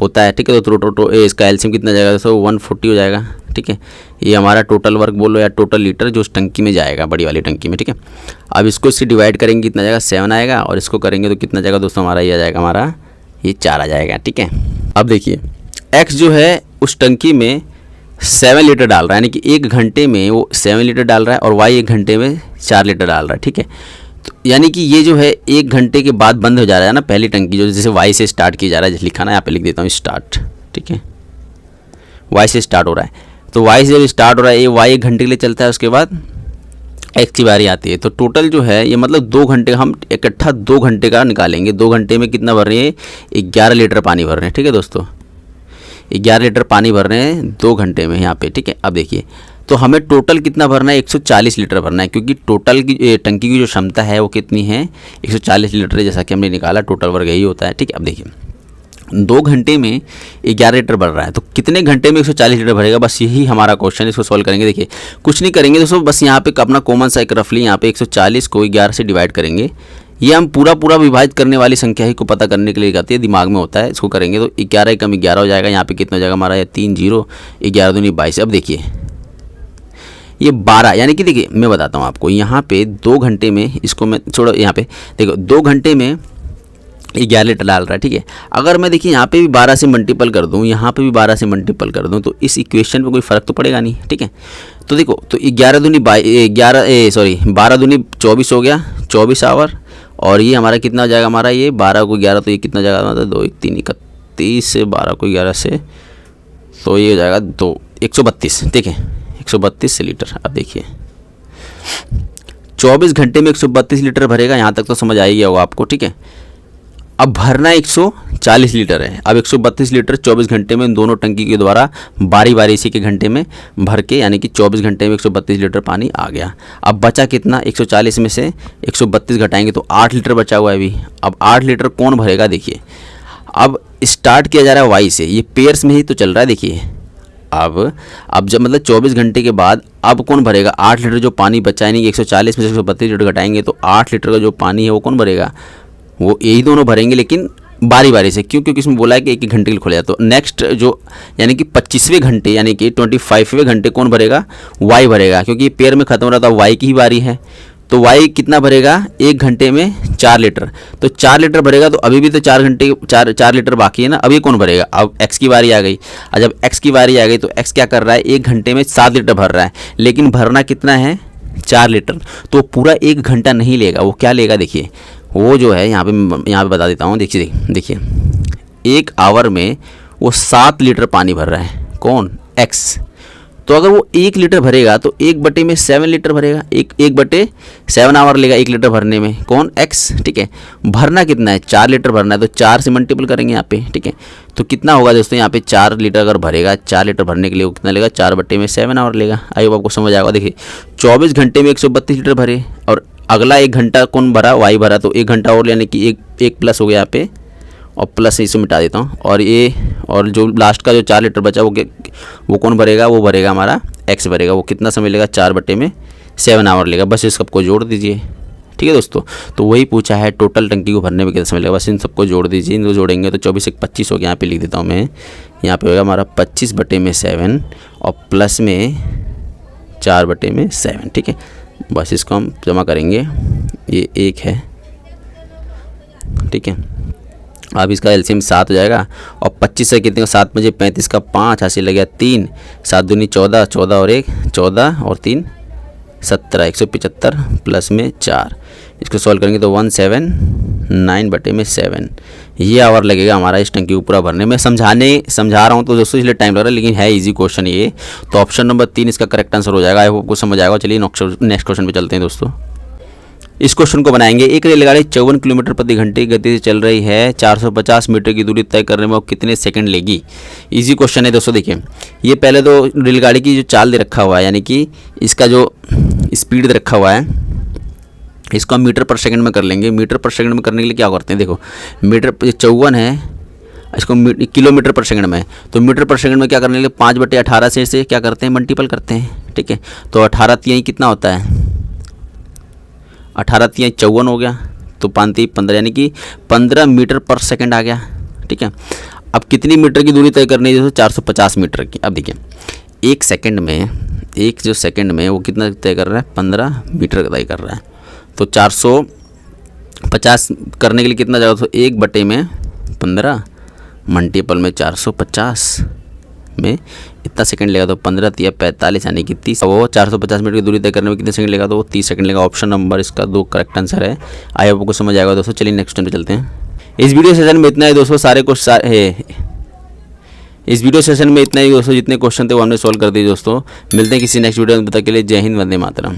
होता है, ठीक है। तो इसका एलसीएम कितना जाएगा दोस्तों 140 हो जाएगा, ठीक है। ये हमारा टोटल वर्क बोलो या टोटल लीटर जो उस टंकी में जाएगा, बड़ी वाली टंकी में, ठीक है। अब इसको इससे डिवाइड करेंगे कितना जाएगा 7 आएगा, और इसको करेंगे तो कितना जाएगा दोस्तों हमारा ये आ जाएगा, हमारा ये 4 आ जाएगा, ठीक है। अब देखिए एक्स जो है उस टंकी में 7 लीटर डाल रहा है, यानी कि 1 घंटे में वो 7 लीटर डाल रहा है, और वाई 1 घंटे में 4 लीटर डाल रहा है, ठीक है। तो यानी कि ये जो है 1 घंटे के बाद बंद हो जा रहा है ना पहली टंकी, जो जैसे वाई से स्टार्ट किया जा रहा है, जैसे लिखा ना यहाँ पे लिख देता हूँ स्टार्ट, ठीक है। वाई से स्टार्ट हो रहा है, तो वाई से जब स्टार्ट हो रहा है ये वाई 1 घंटे के लिए चलता है, उसके बाद एक्स की बारी आती है। तो टोटल जो है ये मतलब 2 घंटे, हम इकट्ठा 2 घंटे का निकालेंगे। 2 घंटे में कितना भर रहे हैं 11 लीटर पानी भर रहे हैं, ठीक है दोस्तों। 11 लीटर पानी भर रहे हैं 2 घंटे में यहाँ पे, ठीक है। अब देखिए तो हमें टोटल कितना भरना है 140 लीटर भरना है, क्योंकि टोटल की टंकी की जो क्षमता है वो कितनी है 140 लीटर है, जैसा कि हमने निकाला। टोटल वर्ग यही होता है, ठीक है। अब देखिए 2 घंटे में 11 लीटर भर रहा है, तो कितने घंटे में 140 लीटर भरेगा, बस यही हमारा क्वेश्चन। इसको सॉल्व करेंगे। देखिए कुछ नहीं करेंगे दोस्तों, बस यहाँ पे अपना कॉमन सा एक रफली यहाँ पे 140 को 11 से डिवाइड करेंगे। ये हम पूरा विभाजित करने वाली संख्या ही को पता करने के लिए करते हैं, दिमाग में होता है। इसको करेंगे तो 11 कम 11 हो जाएगा, यहाँ पे कितना हो जाएगा हमारा 3 0 11 दूनी 22। अब देखिए ये 12, यानी कि देखिए मैं बताता हूँ आपको, यहाँ पे 2 घंटे में, इसको मैं छोड़ो, यहाँ पे देखो 2 घंटे में 11 लीटर डाल रहा है, ठीक है। अगर मैं देखिए यहाँ पे भी 12 से मल्टीपल कर दूँ, यहाँ पे भी 12 से मल्टीपल कर दूँ, तो इस इक्वेशन पे कोई फ़र्क तो पड़ेगा नहीं, ठीक है। तो देखो तो 12 दूनी 24 हो गया, 24 आवर। और ये हमारा कितना हो जाएगा, हमारा ये 12 को 11, तो ये कितना जाएगा मतलब 2 1 3 31 से 12 को 11 से, तो ये हो जाएगा 132, ठीक है, 132 लीटर। अब देखिए 24 घंटे में 132 लीटर भरेगा, यहाँ तक तो समझ आ ही गया होगा आपको, ठीक है। अब भरना 140 लीटर है। अब 132 लीटर 24 घंटे में दोनों टंकी के द्वारा बारी बारी इसी के घंटे में भर के, यानी कि 24 घंटे में 132 लीटर पानी आ गया। अब बचा कितना, 140 में से 132 घटाएंगे तो 8 लीटर बचा हुआ है अभी। अब 8 लीटर कौन भरेगा, देखिए अब स्टार्ट किया जा रहा है वाई से, ये पेयर्स में ही तो चल रहा है। देखिए अब जब मतलब 24 घंटे के बाद अब कौन भरेगा, 8 लीटर जो पानी बचा है, नहीं 140 में से 132 लीटर घटाएंगे तो 8 लीटर का जो पानी है वो कौन भरेगा, वो यही दोनों भरेंगे, लेकिन बारी बारी से। क्यों, क्योंकि इसमें बोला है कि 1 घंटे के लिए खोला जाए। तो नेक्स्ट जो यानी कि 25वें घंटे यानी कि 25वें घंटे कौन भरेगा, वाई भरेगा, क्योंकि पेयर में ख़त्म हो रहा था, वाई की ही बारी है। तो वाई कितना भरेगा 1 घंटे में 4 लीटर, तो 4 लीटर भरेगा। तो अभी भी तो 4 लीटर बाकी है ना, अभी कौन भरेगा, अब एक्स की बारी आ गई। और जब एक्स की बारी आ गई तो एक्स क्या कर रहा है 1 घंटे में 7 लीटर भर रहा है, लेकिन भरना कितना है 4 लीटर। तो पूरा 1 घंटा नहीं लेगा, वो क्या लेगा, देखिए वो जो है यहाँ पे बता देता हूँ। देखिए 1 आवर में वो 7 लीटर पानी भर रहा है, कौन, एक्स। तो अगर वो 1 लीटर भरेगा तो 1/7 लीटर भरेगा, 1/7 आवर लेगा 1 लीटर भरने में, कौन, एक्स, ठीक है। भरना कितना है 4 लीटर भरना है, तो 4 से मल्टीपल करेंगे यहाँ पे, ठीक है। तो कितना होगा दोस्तों, यहाँ पे 4 लीटर अगर भरेगा, 4 लीटर भरने के लिए वो कितना लेगा 4/7 आवर लेगा। आई होप आपको समझ आएगा। देखिए 24 घंटे में 132 लीटर भरे, और अगला 1 घंटा कौन भरा, वाई भरा, तो 1 घंटा और यानी कि एक प्लस हो गया यहाँ पे, और प्लस इसे मिटा देता हूँ। और जो लास्ट का जो 4 लीटर बचा वो कौन भरेगा, वो भरेगा हमारा एक्स भरेगा। वो कितना समय लेगा 4/7 आवर लेगा। बस इस सबको जोड़ दीजिए, ठीक है दोस्तों। तो वही पूछा है टोटल टंकी को भरने में कितना समय लगेगा, बस इन सबको जोड़ दीजिए। इनको जोड़ेंगे तो 24 1 25 हो गया, यहाँ पे लिख देता हूँ मैं। यहाँ पे होगा हमारा 25/7 और प्लस में 4/7, ठीक है। बस इसको हम जमा करेंगे, ये 1 है, ठीक है। अब इसका एलसीएम 7 हो जाएगा, और 25 से कितने का 7 मुझे 35 का 5 हासिल लग गया 3, 7 दूनी 14, 14 और 1 14 और 3 17, 175 प्लस में 4। इसको सॉल्व करेंगे तो 179/7 ये आवर लगेगा हमारा इस टंकी को पूरा भरने में। समझा रहा हूँ तो दोस्तों इसलिए टाइम लग रहा है, लेकिन है इजी क्वेश्चन ये। तो ऑप्शन नंबर 3 इसका करेक्ट आंसर हो जाएगा। आई होप आपको समझ आएगा। चलिए नेक्स्ट क्वेश्चन पे चलते हैं दोस्तों। इस क्वेश्चन को बनाएंगे। एक रेलगाड़ी 54 किलोमीटर प्रति घंटे की गति से चल रही है, 450 मीटर की दूरी तय करने में वो कितने सेकंड लेगी। इजी क्वेश्चन है दोस्तों। देखिए ये पहले तो रेलगाड़ी की जो चाल दे रखा हुआ है, यानी कि इसका जो स्पीड दे रखा हुआ है, इसको हम मीटर पर सेकंड में कर लेंगे। मीटर पर सेकंड में करने के लिए क्या करते हैं, देखो मीटर 54 है, इसको किलोमीटर पर सेकंड में, तो मीटर पर सेकंड में क्या करने के लिए 5/18 से क्या करते हैं, मल्टीपल करते हैं, ठीक है। तो 18 3 कितना होता है, 18 3 54 हो गया, तो 5 3 15 यानी कि 15 मीटर पर सेकंड आ गया। ठीक है, अब कितनी मीटर की दूरी तय करनी है दोस्तों? 450 मीटर की। अब देखिए एक सेकंड में वो कितना तय कर रहा है? 15 मीटर तय कर रहा है। तो 450 करने के लिए कितना जाएगा? तो 1/15 मल्टीपल में 450 में इतना सेकंड लेगा, तो 15 3 45 यानी कि 30। वो 450 मीटर की दूरी तय करने में कितने सेकंड लेगा? तो वो 30 सेकंड लेगा। ऑप्शन नंबर इसका 2 करेक्ट आंसर है। आई होप आपको समझ आएगा दोस्तों। चलिए नेक्स्ट पे चलते हैं। इस वीडियो सेशन में इतना ही दोस्तों, इस वीडियो सेशन में इतना ही दोस्तों, जितने क्वेश्चन थे वो हमने सॉल्व कर दिए दोस्तों। मिलते हैं किसी नेक्स्ट वीडियो में, तब तक के लिए जय हिंद, वंदे मातरम।